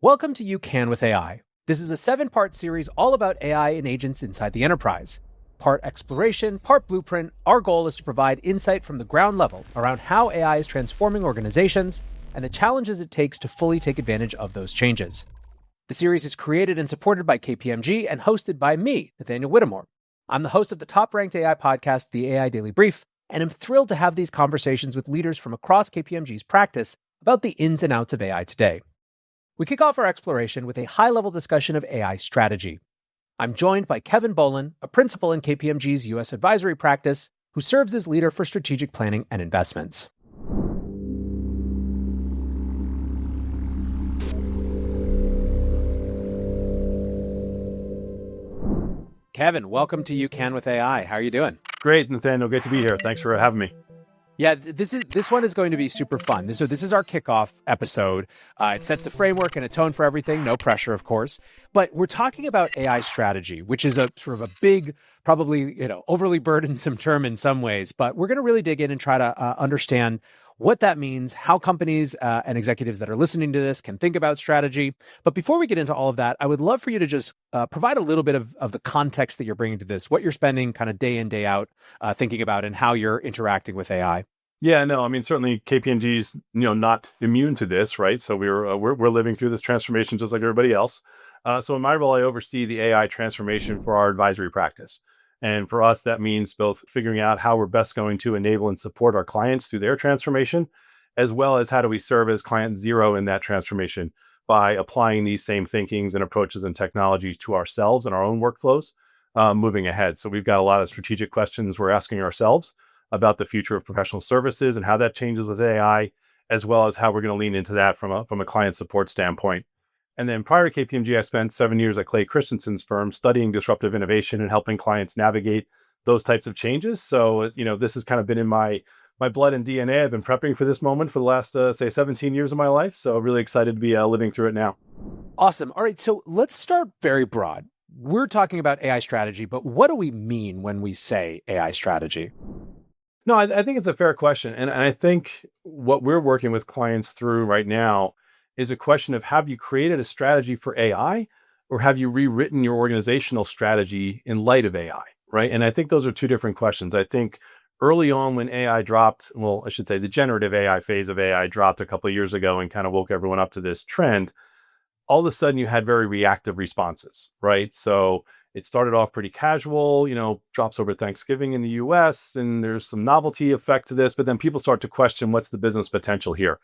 Welcome to You Can with AI. This is a 7-part series all about AI and agents inside the enterprise. Part exploration, part blueprint, our goal is to provide insight from the ground level around how AI is transforming organizations and the challenges it takes to fully take advantage of those changes. The series is created and supported by KPMG and hosted by me, Nathaniel Whittemore. I'm the host of the top-ranked AI podcast, The AI Daily Brief, and I'm thrilled to have these conversations with leaders from across KPMG's practice about the ins and outs of AI today. We kick off our exploration with a high-level discussion of AI strategy. I'm joined by Kevin Bolen, a principal in KPMG's U.S. advisory practice, who serves as leader for strategic planning and investments. Kevin, welcome to You Can with AI. How are you doing? Great, Nathaniel. Great to be here. Thanks for having me. Yeah, this one is going to be super fun. This is our kickoff episode. It sets the framework and a tone for everything. No pressure, of course. But we're talking about AI strategy, which is a sort of a big, probably overly burdensome term in some ways. But we're going to really dig in and try to understand what that means, how companies and executives that are listening to this can think about strategy. But before we get into all of that, I would love for you to just provide a little bit of the context that you're bringing to this, what you're spending kind of day in, day out thinking about, and how you're interacting with AI. Yeah, no, I mean, certainly KPMG's, not immune to this, right? So we're living through this transformation just like everybody else. So in my role, I oversee the AI transformation for our advisory practice. And for us, that means both figuring out how we're best going to enable and support our clients through their transformation, as well as how do we serve as client zero in that transformation by applying these same thinkings and approaches and technologies to ourselves and our own workflows moving ahead. So we've got a lot of strategic questions we're asking ourselves about the future of professional services and how that changes with AI, as well as how we're going to lean into that from a client support standpoint. And then prior to KPMG, I spent 7 years at Clay Christensen's firm studying disruptive innovation and helping clients navigate those types of changes. So, this has kind of been in my blood and DNA. I've been prepping for this moment for the last, 17 years of my life. So really excited to be living through it now. Awesome. All right. So let's start very broad. We're talking about AI strategy, but what do we mean when we say AI strategy? No, I think it's a fair question. And I think what we're working with clients through right now is a question of, have you created a strategy for AI, or have you rewritten your organizational strategy in light of AI, right? And I think those are two different questions. I think early on when AI dropped, well, I should say the generative AI phase of AI dropped a couple of years ago and kind of woke everyone up to this trend, all of a sudden you had very reactive responses, right? So it started off pretty casual, drops over Thanksgiving in the US, and there's some novelty effect to this, but then people start to question what's the business potential here.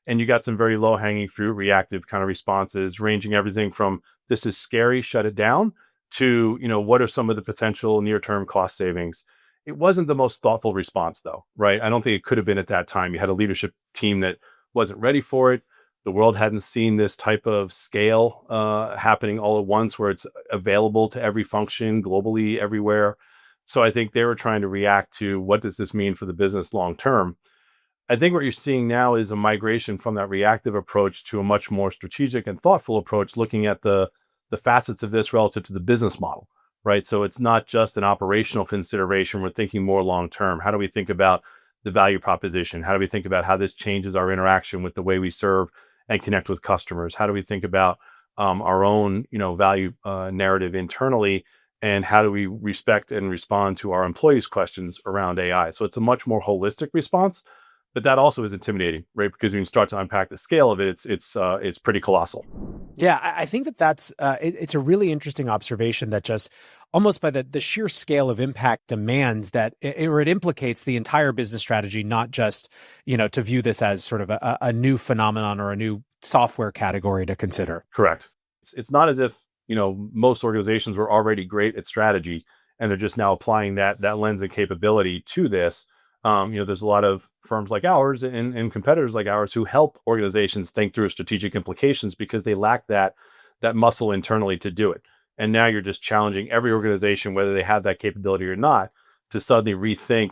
And you got some very low hanging fruit, reactive kind of responses, ranging everything from this is scary, shut it down, to, what are some of the potential near-term cost savings? It wasn't the most thoughtful response though, right? I don't think it could have been at that time. You had a leadership team that wasn't ready for it. The world hadn't seen this type of scale happening all at once, where it's available to every function globally, everywhere. So I think they were trying to react to, what does this mean for the business long term? I think what you're seeing now is a migration from that reactive approach to a much more strategic and thoughtful approach, looking at the facets of this relative to the business model, right? So it's not just an operational consideration. We're thinking more long term. How do we think about the value proposition? How do we think about how this changes our interaction with the way we serve and connect with customers? How do we think about our own, value narrative internally? And how do we respect and respond to our employees' questions around AI? So it's a much more holistic response, but that also is intimidating, right? Because when you start to unpack the scale of it, it's pretty colossal. Yeah, I think that's it's a really interesting observation that just almost by the sheer scale of impact demands that it implicates the entire business strategy, not just, to view this as sort of a new phenomenon or a new software category to consider. Correct. It's not as if, most organizations were already great at strategy and they're just now applying that lens and capability to this. There's a lot of firms like ours and competitors like ours who help organizations think through strategic implications because they lack that muscle internally to do it. And now you're just challenging every organization, whether they have that capability or not, to suddenly rethink,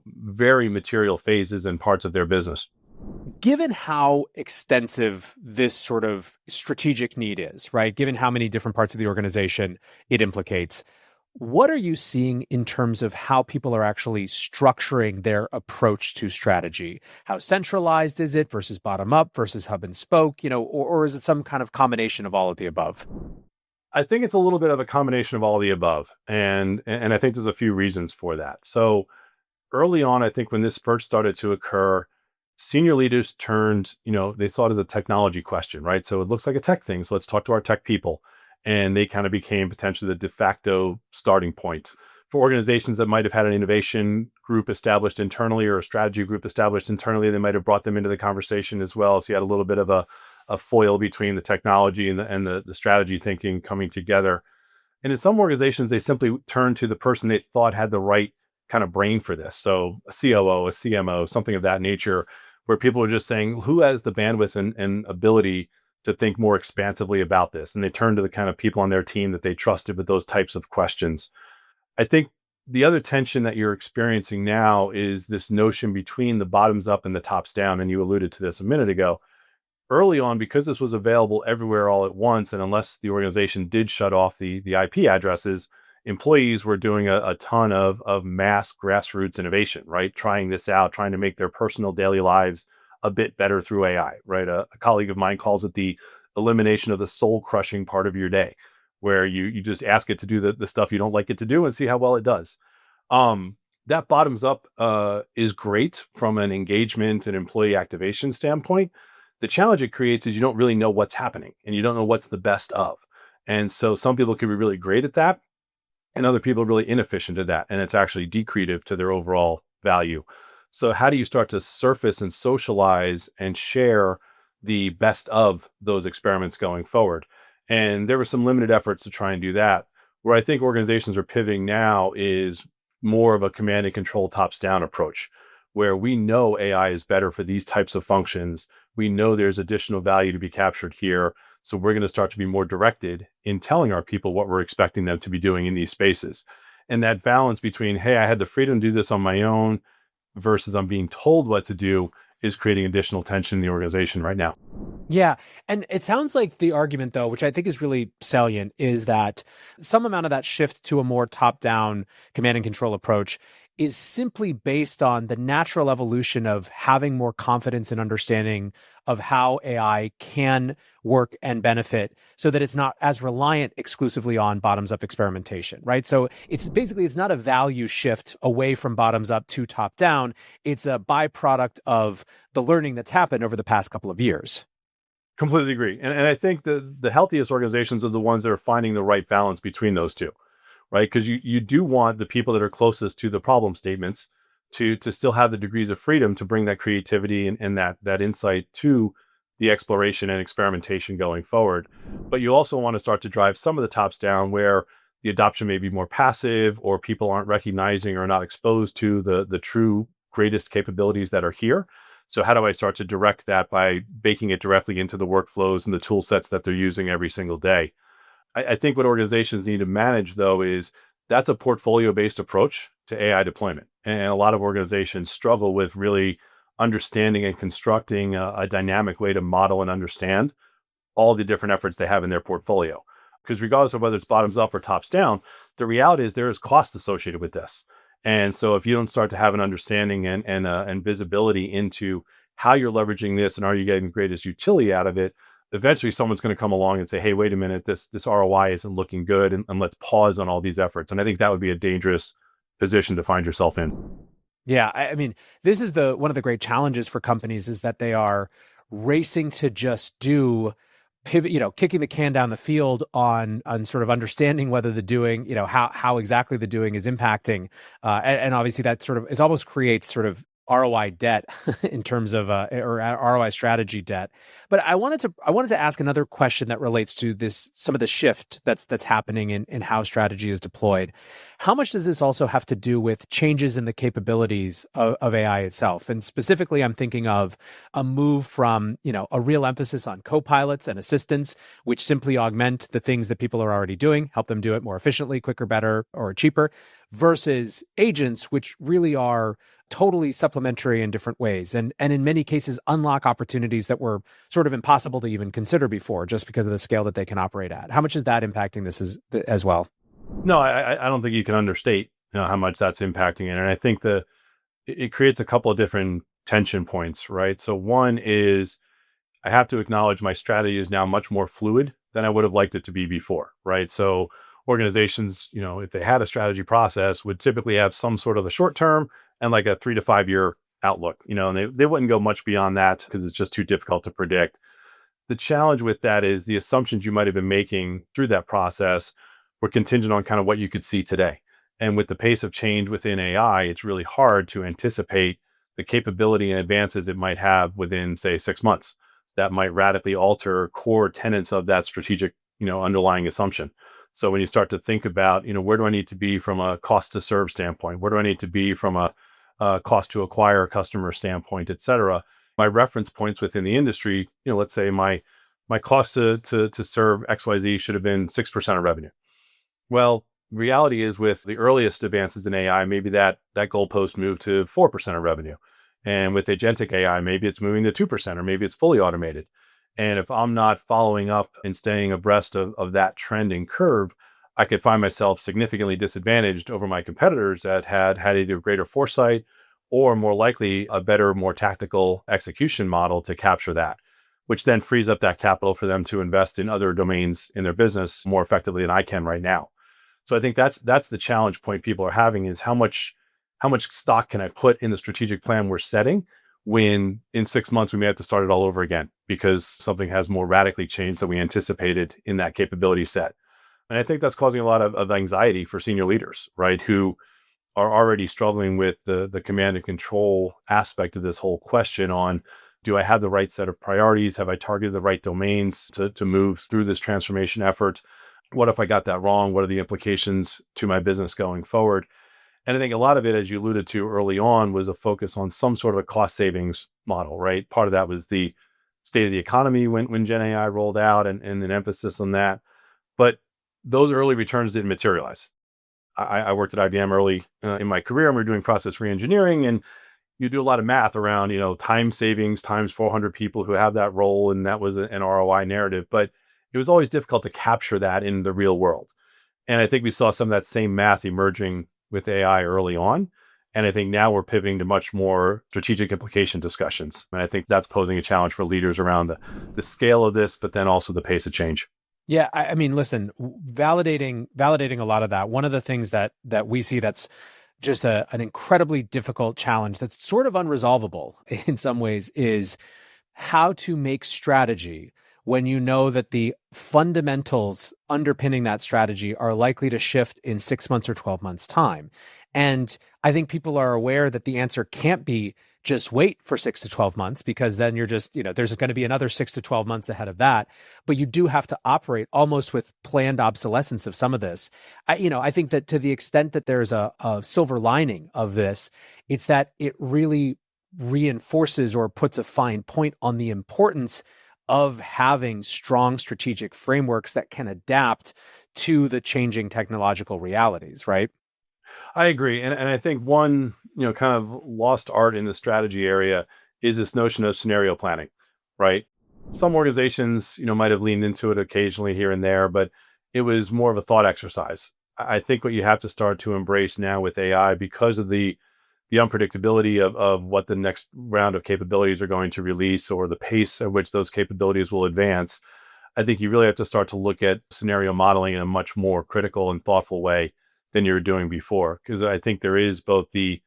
very material phases and parts of their business. Given how extensive this sort of strategic need is, right? Given how many different parts of the organization it implicates, What are you seeing in terms of how people are actually structuring their approach to strategy? How centralized is it versus bottom up versus hub and spoke, or is it some kind of combination of all of the above? I think it's a little bit of a combination of all of the above. And I think there's a few reasons for that. So early on, I think when this first started to occur, senior leaders turned, they saw it as a technology question, right? So it looks like a tech thing. So let's talk to our tech people. And they kind of became potentially the de facto starting point for organizations that might have had an innovation group established internally or a strategy group established internally. They might have brought them into the conversation as well. So you had a little bit of a foil between the technology and the strategy thinking coming together. And in some organizations, they simply turned to the person they thought had the right kind of brain for this. So a COO, a CMO, something of that nature, where people are just saying, who has the bandwidth and ability to think more expansively about this? And they turned to the kind of people on their team that they trusted with those types of questions. I think the other tension that you're experiencing now is this notion between the bottoms up and the tops down. And you alluded to this a minute ago. Early on, because this was available everywhere all at once, and unless the organization did shut off the IP addresses, employees were doing a ton of mass grassroots innovation, right? Trying this out, trying to make their personal daily lives a bit better through AI, right? A colleague of mine calls it the elimination of the soul crushing part of your day, where you just ask it to do the stuff you don't like it to do and see how well it does. That bottoms up is great from an engagement and employee activation standpoint. The challenge it creates is you don't really know what's happening and you don't know what's the best of. And so some people can be really great at that and other people are really inefficient at that. And it's actually decretive to their overall value. So how do you start to surface and socialize and share the best of those experiments going forward? And there were some limited efforts to try and do that. Where I think organizations are pivoting now is more of a command and control tops down approach, where we know AI is better for these types of functions. We know there's additional value to be captured here. So we're going to start to be more directed in telling our people what we're expecting them to be doing in these spaces. And that balance between, hey, I had the freedom to do this on my own versus I'm being told what to do is creating additional tension in the organization right now. Yeah. And it sounds like the argument, though, which I think is really salient, is that some amount of that shift to a more top-down command and control approach is simply based on the natural evolution of having more confidence and understanding of how AI can work and benefit so that it's not as reliant exclusively on bottoms up experimentation, right? So it's not a value shift away from bottoms up to top down. It's a byproduct of the learning that's happened over the past couple of years. Completely agree. And I think the healthiest organizations are the ones that are finding the right balance between those two, right? Because you do want the people that are closest to the problem statements to still have the degrees of freedom to bring that creativity and that insight to the exploration and experimentation going forward. But you also want to start to drive some of the tops down where the adoption may be more passive or people aren't recognizing or not exposed to the true greatest capabilities that are here. So how do I start to direct that by baking it directly into the workflows and the tool sets that they're using every single day? I think what organizations need to manage, though, is that's a portfolio-based approach to AI deployment. And a lot of organizations struggle with really understanding and constructing a dynamic way to model and understand all the different efforts they have in their portfolio. Because regardless of whether it's bottoms up or tops down, the reality is there is cost associated with this. And so if you don't start to have an understanding and visibility into how you're leveraging this and are you getting the greatest utility out of it, eventually someone's going to come along and say, hey, wait a minute, this ROI isn't looking good and let's pause on all these efforts. And I think that would be a dangerous position to find yourself in. Yeah, I mean, this is one of the great challenges for companies is that they are racing to just do pivot, kicking the can down the field on sort of understanding whether the doing, how exactly the doing is impacting. And obviously that it almost creates sort of ROI debt in terms of or ROI strategy debt. But I wanted to ask another question that relates to some of the shift that's happening in how strategy is deployed. How much does this also have to do with changes in the capabilities of AI itself? And specifically, I'm thinking of a move from, a real emphasis on co-pilots and assistants, which simply augment the things that people are already doing, help them do it more efficiently, quicker, better, or cheaper, versus agents, which really are totally supplementary in different ways. And in many cases, unlock opportunities that were sort of impossible to even consider before, just because of the scale that they can operate at. How much is that impacting this as well? No, I don't think you can understate, how much that's impacting it. And I think it creates a couple of different tension points, right? So one is I have to acknowledge my strategy is now much more fluid than I would have liked it to be before, right? So organizations, if they had a strategy process, would typically have some sort of a short term and like a 3 to 5 year outlook, and they wouldn't go much beyond that because it's just too difficult to predict. The challenge with that is the assumptions you might have been making through that process were contingent on kind of what you could see today. And with the pace of change within AI, it's really hard to anticipate the capability and advances it might have within, say, 6 months that might radically alter core tenets of that strategic, underlying assumption. So when you start to think about, where do I need to be from a cost to serve standpoint? Where do I need to be from a cost to acquire customer standpoint, et cetera? My reference points within the industry, let's say my cost to serve XYZ should have been 6% of revenue. Well, reality is with the earliest advances in AI, maybe that goalpost moved to 4% of revenue. And with agentic AI, maybe it's moving to 2%, or maybe it's fully automated. And if I'm not following up and staying abreast of that trending curve, I could find myself significantly disadvantaged over my competitors that had either greater foresight or more likely a better, more tactical execution model to capture that, which then frees up that capital for them to invest in other domains in their business more effectively than I can right now. So I think that's the challenge point people are having is how much stock can I put in the strategic plan we're setting when in 6 months we may have to start it all over again because something has more radically changed than we anticipated in that capability set. And I think that's causing a lot of anxiety for senior leaders, right? Who are already struggling with the command and control aspect of this whole question on, do I have the right set of priorities? Have I targeted the right domains to move through this transformation effort? What if I got that wrong? What are the implications to my business going forward? And I think a lot of it, as you alluded to early on, was a focus on some sort of a cost savings model, right? Part of that was the state of the economy when Gen AI rolled out and an emphasis on that. But those early returns didn't materialize. I worked at IBM early in my career, and we were doing process reengineering, and you do a lot of math around, time savings times 400 people who have that role, and that was an ROI narrative. But it was always difficult to capture that in the real world. And I think we saw some of that same math emerging with AI early on. And I think now we're pivoting to much more strategic implication discussions. And I think that's posing a challenge for leaders around the scale of this, but then also the pace of change. Yeah, I mean, listen, validating a lot of that. One of the things that we see that's just an incredibly difficult challenge that's sort of unresolvable in some ways is how to make strategy when you know that the fundamentals underpinning that strategy are likely to shift in 6 months or 12 months time. And I think people are aware that the answer can't be just wait for 6 to 12 months, because then you're just, there's going to be another 6 to 12 months ahead of that. But you do have to operate almost with planned obsolescence of some of this. I think that to the extent that there's a silver lining of this, it's that it really reinforces or puts a fine point on the importance of having strong strategic frameworks that can adapt to the changing technological realities, right? I agree. And I think one, kind of lost art in the strategy area is this notion of scenario planning, right? Some organizations, might have leaned into it occasionally here and there, but it was more of a thought exercise. I think what you have to start to embrace now with AI, because of the unpredictability of what the next round of capabilities are going to release or the pace at which those capabilities will advance, I think you really have to start to look at scenario modeling in a much more critical and thoughtful way than you were doing before. Because I think there is both to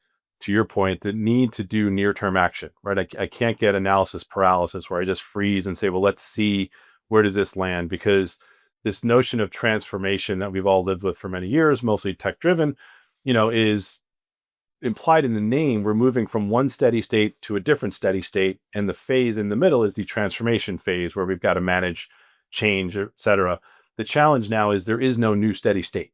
your point, the need to do near-term action, right? I can't get analysis paralysis where I just freeze and say, well, let's see, where does this land? Because this notion of transformation that we've all lived with for many years, mostly tech-driven, is implied in the name. We're moving from one steady state to a different steady state. And the phase in the middle is the transformation phase where we've got to manage change, et cetera. The challenge now is there is no new steady state,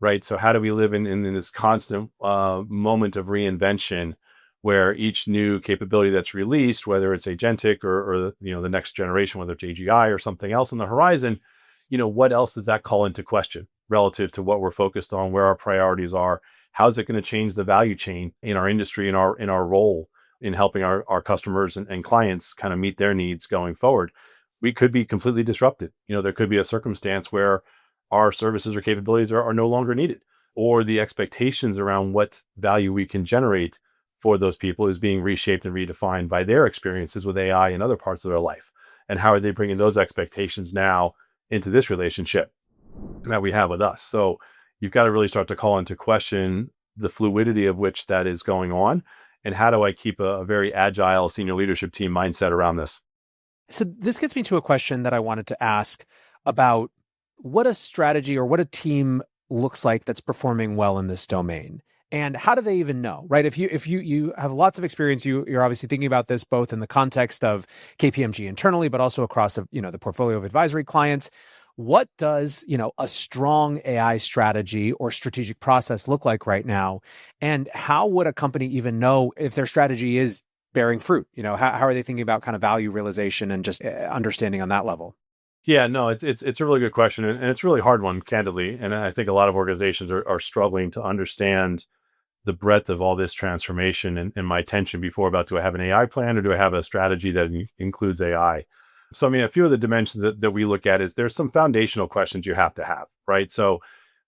right? So how do we live in this constant moment of reinvention where each new capability that's released, whether it's agentic or the next generation, whether it's AGI or something else on the horizon, what else does that call into question relative to what we're focused on, where our priorities are? How's it going to change the value chain in our industry, in our role in helping our customers and clients kind of meet their needs going forward? We could be completely disrupted. There could be a circumstance where our services or capabilities are no longer needed, or the expectations around what value we can generate for those people is being reshaped and redefined by their experiences with AI in other parts of their life. And how are they bringing those expectations now into this relationship that we have with us? So you've got to really start to call into question the fluidity of which that is going on. And how do I keep a very agile senior leadership team mindset around this? So this gets me to a question that I wanted to ask about what a strategy or what a team looks like that's performing well in this domain. And how do they even know, right? If you have lots of experience, you're obviously thinking about this both in the context of KPMG internally, but also across the portfolio of advisory clients. What does, a strong AI strategy or strategic process look like right now? And how would a company even know if their strategy is bearing fruit? How are they thinking about kind of value realization and just understanding on that level? Yeah, no, it's a really good question, and it's a really hard one, candidly. And I think a lot of organizations are struggling to understand the breadth of all this transformation, and my attention before about, do I have an AI plan or do I have a strategy that includes AI? So, I mean, a few of the dimensions that we look at is there's some foundational questions you have to have, right? So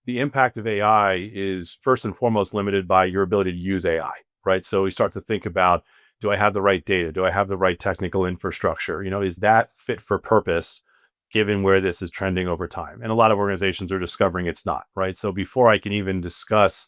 the impact of AI is first and foremost limited by your ability to use AI, right? So we start to think about, do I have the right data? Do I have the right technical infrastructure? Is that fit for purpose given where this is trending over time? And a lot of organizations are discovering it's not, right? So before I can even discuss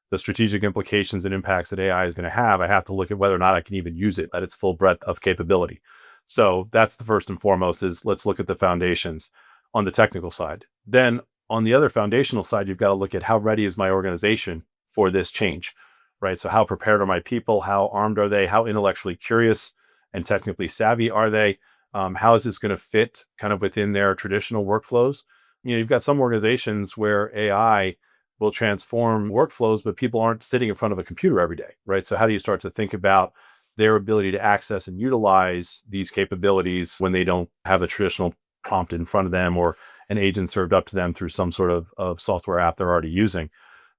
the strategic implications and impacts that AI is going to have, I have to look at whether or not I can even use it at its full breadth of capability. So that's the first and foremost, is let's look at the foundations on the technical side. Then on the other foundational side, you've got to look at how ready is my organization for this change, right? So how prepared are my people? How armed are they? How intellectually curious and technically savvy are they? How is this going to fit kind of within their traditional workflows? You've got some organizations where AI will transform workflows, but people aren't sitting in front of a computer every day, right? So how do you start to think about their ability to access and utilize these capabilities when they don't have a traditional prompt in front of them or an agent served up to them through some sort of software app they're already using?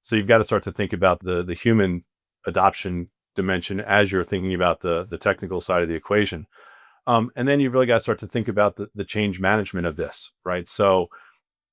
So you've got to start to think about the human adoption dimension as you're thinking about the technical side of the equation. And then you've really got to start to think about the change management of this, right? So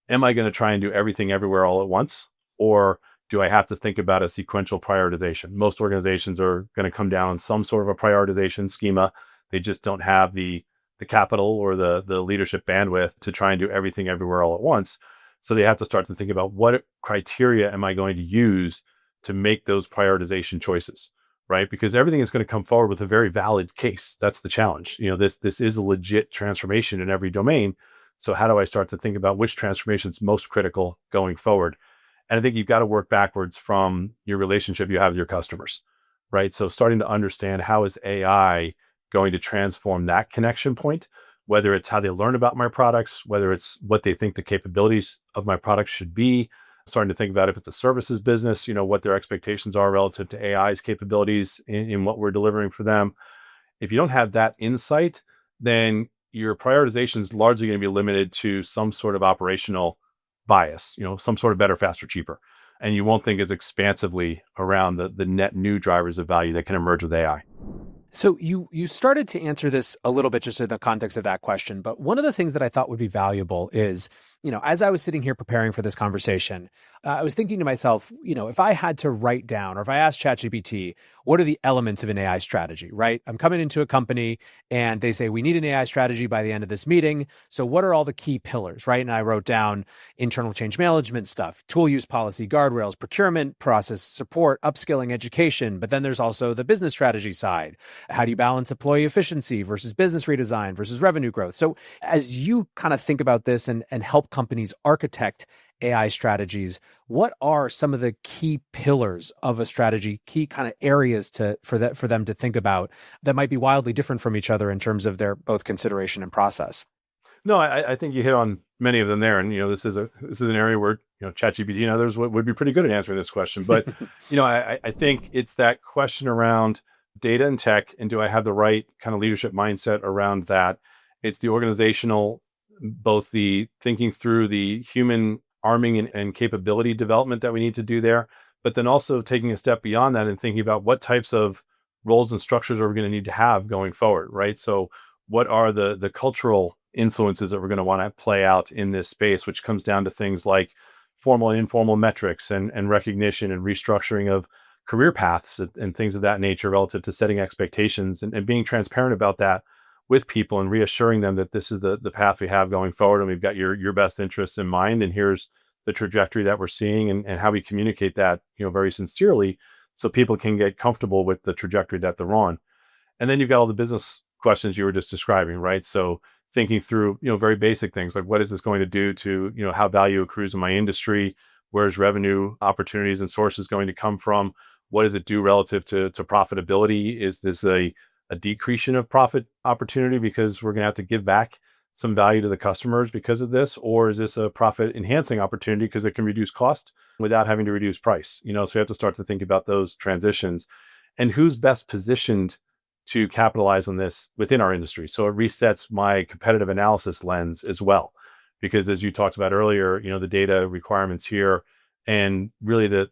am I going to try and do everything everywhere all at once? Or do I have to think about a sequential prioritization? Most organizations are going to come down on some sort of a prioritization schema. They just don't have the capital or the leadership bandwidth to try and do everything everywhere all at once. So they have to start to think about, what criteria am I going to use to make those prioritization choices, right? Because everything is going to come forward with a very valid case. That's the challenge. This is a legit transformation in every domain. So how do I start to think about which transformation is most critical going forward? And I think you've got to work backwards from your relationship you have with your customers, right? So starting to understand, how is AI going to transform that connection point, whether it's how they learn about my products, whether it's what they think the capabilities of my products should be. Starting to think about, if it's a services business, what their expectations are relative to AI's capabilities in what we're delivering for them. If you don't have that insight, then your prioritization is largely going to be limited to some sort of operational bias, some sort of better, faster, cheaper. And you won't think as expansively around the net new drivers of value that can emerge with AI. So you started to answer this a little bit just in the context of that question, but one of the things that I thought would be valuable is, as I was sitting here preparing for this conversation, I was thinking to myself, if I had to write down, or if I asked ChatGPT, what are the elements of an AI strategy, right? I'm coming into a company and they say, we need an AI strategy by the end of this meeting. So what are all the key pillars, right? And I wrote down internal change management stuff, tool use policy, guardrails, procurement process, support, upskilling, education. But then there's also the business strategy side. How do you balance employee efficiency versus business redesign versus revenue growth? So as you kind of think about this and help companies architect AI strategies, what are some of the key pillars of a strategy, key kind of areas for them to think about that might be wildly different from each other in terms of their both consideration and process? No, I think you hit on many of them there. And, this is an area where, ChatGPT and others would be pretty good at answering this question. But, I think it's that question around data and tech, and do I have the right kind of leadership mindset around that? It's the organizational, both the thinking through the human arming and capability development that we need to do there, but then also taking a step beyond that and thinking about what types of roles and structures are we going to need to have going forward, right? So what are the cultural influences that we're going to want to play out in this space, which comes down to things like formal and informal metrics and recognition and restructuring of career paths and things of that nature relative to setting expectations and being transparent about that with people and reassuring them that this is the path we have going forward and we've got your best interests in mind and here's the trajectory that we're seeing and how we communicate that, very sincerely so people can get comfortable with the trajectory that they're on. And then you've got all the business questions you were just describing, right? So thinking through, very basic things like what is this going to do to, how value accrues in my industry? Where's revenue opportunities and sources going to come from? What does it do relative to profitability? Is this a decreasing of profit opportunity because we're going to have to give back some value to the customers because of this? Or is this a profit enhancing opportunity because it can reduce cost without having to reduce price? So we have to start to think about those transitions and who's best positioned to capitalize on this within our industry. So it resets my competitive analysis lens as well. Because as you talked about earlier, the data requirements here and really the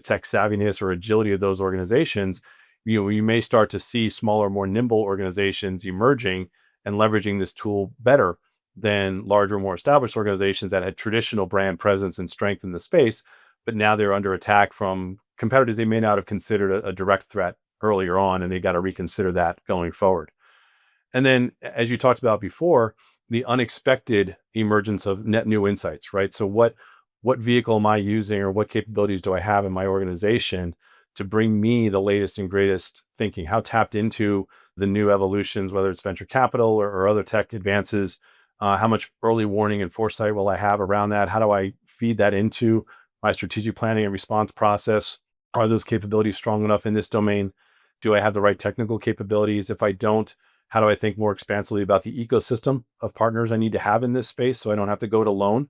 tech savviness or agility of those organizations, you may start to see smaller, more nimble organizations emerging and leveraging this tool better than larger, more established organizations that had traditional brand presence and strength in the space, but now they're under attack from competitors they may not have considered a direct threat earlier on, and they got to reconsider that going forward. And then, as you talked about before, the unexpected emergence of net new insights, right? So what vehicle am I using or what capabilities do I have in my organization to bring me the latest and greatest thinking? How tapped into the new evolutions, whether it's venture capital or other tech advances, how much early warning and foresight will I have around that? How do I feed that into my strategic planning and response process? Are those capabilities strong enough in this domain? Do I have the right technical capabilities? If I don't, how do I think more expansively about the ecosystem of partners I need to have in this space so I don't have to go it alone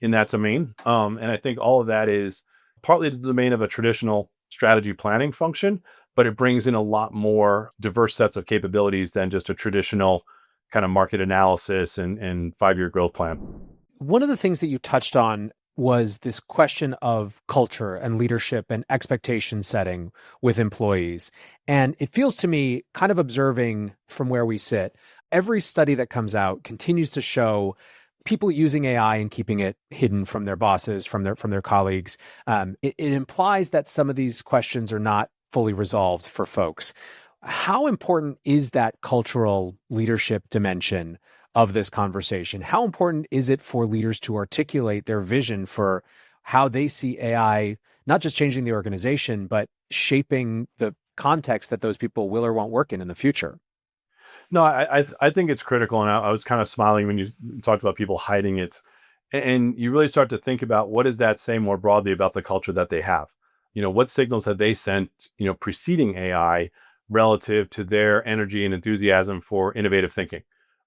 in that domain? And I think all of that is partly the domain of a traditional strategy planning function, but it brings in a lot more diverse sets of capabilities than just a traditional kind of market analysis and 5-year growth plan. One of the things that you touched on was this question of culture and leadership and expectation setting with employees. And it feels to me, kind of observing from where we sit, every study that comes out continues to show people using AI and keeping it hidden from their bosses, from their colleagues. It implies that some of these questions are not fully resolved for folks. How important is that cultural leadership dimension of this conversation? How important is it for leaders to articulate their vision for how they see AI, not just changing the organization, but shaping the context that those people will or won't work in the future? No, I think it's critical, and I was kind of smiling when you talked about people hiding it, and you really start to think about what does that say more broadly about the culture that they have. What signals have they sent, preceding AI relative to their energy and enthusiasm for innovative thinking,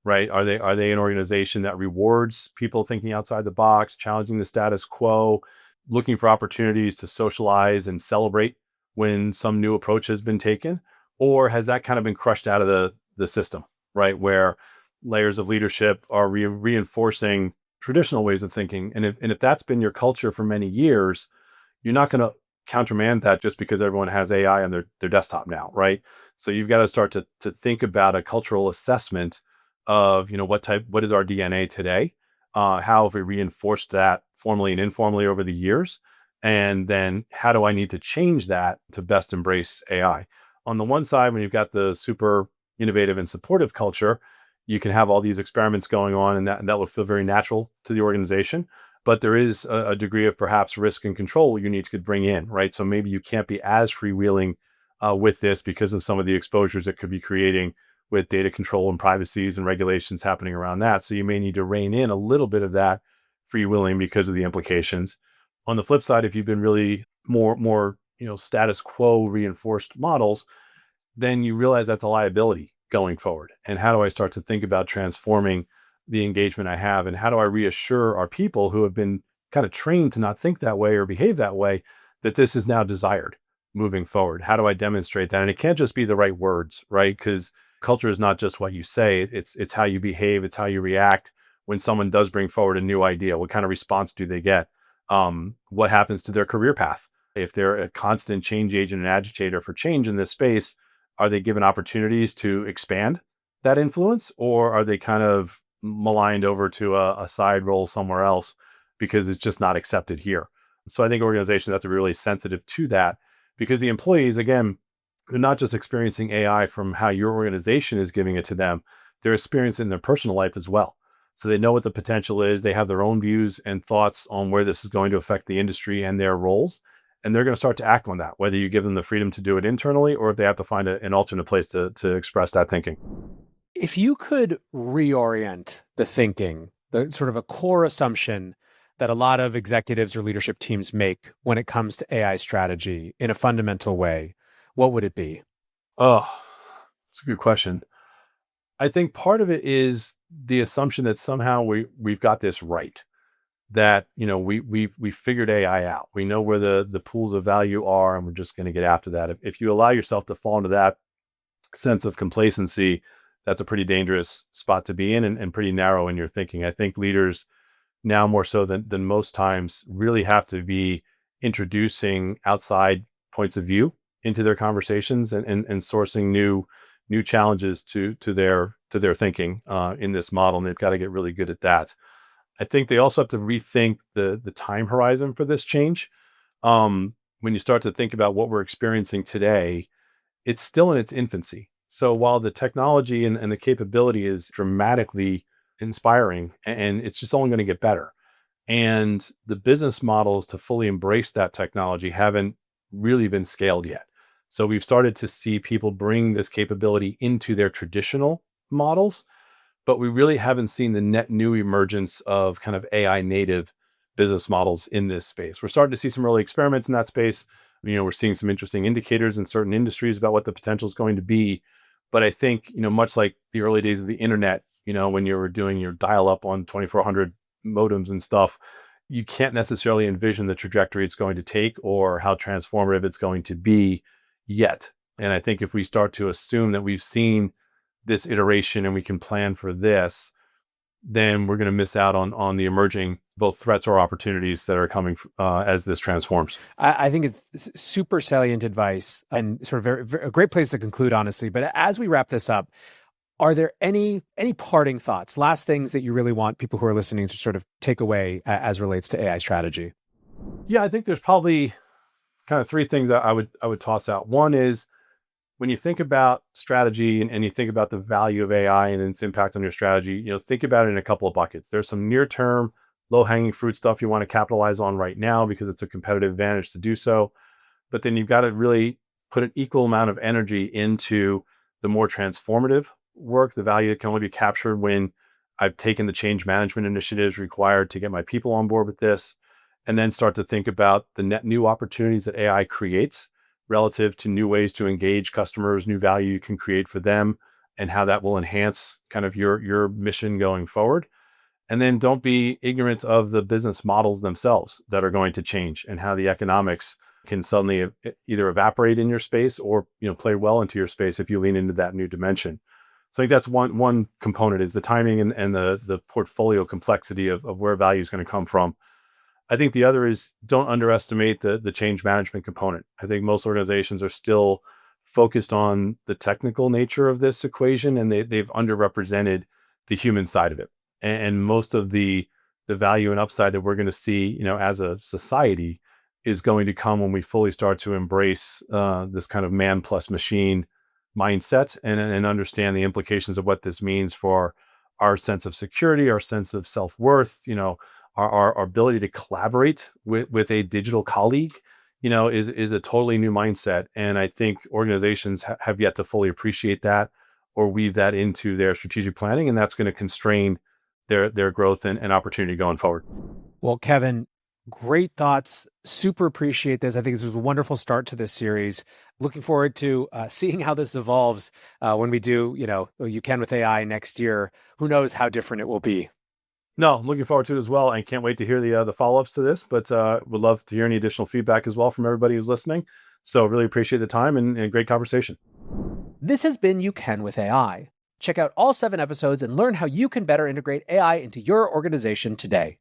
right? Are they an organization that rewards people thinking outside the box, challenging the status quo, looking for opportunities to socialize and celebrate when some new approach has been taken? Or has that kind of been crushed out of the system, right? Where layers of leadership are reinforcing traditional ways of thinking. And if that's been your culture for many years, you're not going to countermand that just because everyone has AI on their desktop now, right? So you've got to start to think about a cultural assessment of, what is our DNA today? How have we reinforced that formally and informally over the years? And then how do I need to change that to best embrace AI? On the one side, when you've got the super innovative and supportive culture, you can have all these experiments going on and that will feel very natural to the organization. But there is a degree of perhaps risk and control you need to bring in, right? So maybe you can't be as freewheeling with this because of some of the exposures it could be creating with data control and privacies and regulations happening around that. So you may need to rein in a little bit of that freewheeling because of the implications. On the flip side, if you've been really more status quo reinforced models, then you realize that's a liability going forward. And how do I start to think about transforming the engagement I have? And how do I reassure our people who have been kind of trained to not think that way or behave that way, that this is now desired moving forward? How do I demonstrate that? And it can't just be the right words, right? Because culture is not just what you say, it's how you behave, it's how you react when someone does bring forward a new idea. What kind of response do they get? What happens to their career path? If they're a constant change agent and agitator for change in this space, are they given opportunities to expand that influence, or are they kind of maligned over to a side role somewhere else because it's just not accepted here. So I think organizations have to be really sensitive to that, because the employees, again, they're not just experiencing AI from how your organization is giving it to them, they're experiencing it in their personal life as well. So they know what the potential is. They have their own views and thoughts on where this is going to affect the industry and their roles. And they're going to start to act on that, whether you give them the freedom to do it internally or if they have to find an alternate place to express that thinking. If you could reorient the thinking, the sort of a core assumption that a lot of executives or leadership teams make when it comes to AI strategy in a fundamental way, what would it be? Oh, that's a good question. I think part of it is the assumption that somehow we've got this right. That we figured AI out. We know where the pools of value are, and we're just going to get after that. If you allow yourself to fall into that sense of complacency, that's a pretty dangerous spot to be in, and pretty narrow in your thinking. I think leaders now more so than most times really have to be introducing outside points of view into their conversations, and sourcing new challenges to their thinking in this model, and they've got to get really good at that. I think they also have to rethink the time horizon for this change. When you start to think about what we're experiencing today, it's still in its infancy. So while the technology and the capability is dramatically inspiring, and it's just only going to get better, and the business models to fully embrace that technology haven't really been scaled yet. So we've started to see people bring this capability into their traditional models, but we really haven't seen the net new emergence of kind of AI native business models in this space. We're starting to see some early experiments in that space. We're seeing some interesting indicators in certain industries about what the potential is going to be. But I think, much like the early days of the internet, when you were doing your dial up on 2400 modems and stuff, you can't necessarily envision the trajectory it's going to take or how transformative it's going to be yet. And I think if we start to assume that we've seen this iteration and we can plan for this, then we're going to miss out on the emerging both threats or opportunities that are coming as this transforms. I think it's super salient advice and sort of a great place to conclude, honestly. But as we wrap this up, are there any parting thoughts, last things that you really want people who are listening to sort of take away as relates to AI strategy? Yeah, I think there's probably kind of three things that I would toss out. One is, when you think about strategy and you think about the value of AI and its impact on your strategy, think about it in a couple of buckets. There's some near-term, low-hanging fruit stuff you want to capitalize on right now because it's a competitive advantage to do so. But then you've got to really put an equal amount of energy into the more transformative work, the value that can only be captured when I've taken the change management initiatives required to get my people on board with this, and then start to think about the net new opportunities that AI creates relative to new ways to engage customers, new value you can create for them, and how that will enhance kind of your mission going forward. And then don't be ignorant of the business models themselves that are going to change, and how the economics can suddenly either evaporate in your space or play well into your space if you lean into that new dimension. So I think that's one component, is the timing and the portfolio complexity of where value is going to come from. I think the other is, don't underestimate the change management component. I think most organizations are still focused on the technical nature of this equation, and they've underrepresented the human side of it. And most of the value and upside that we're going to see, as a society, is going to come when we fully start to embrace this kind of man plus machine mindset, and understand the implications of what this means for our sense of security, our sense of self-worth, our ability to collaborate with a digital colleague, is a totally new mindset. And I think organizations have yet to fully appreciate that or weave that into their strategic planning. And that's going to constrain their growth and opportunity going forward. Well, Kevin, great thoughts. Super appreciate this. I think this was a wonderful start to this series. Looking forward to seeing how this evolves when we do, You Can with AI next year. Who knows how different it will be. No, I'm looking forward to it as well, and can't wait to hear the follow-ups to this, but would love to hear any additional feedback as well from everybody who's listening. So really appreciate the time and great conversation. This has been You Can with AI. Check out all 7 episodes and learn how you can better integrate AI into your organization today.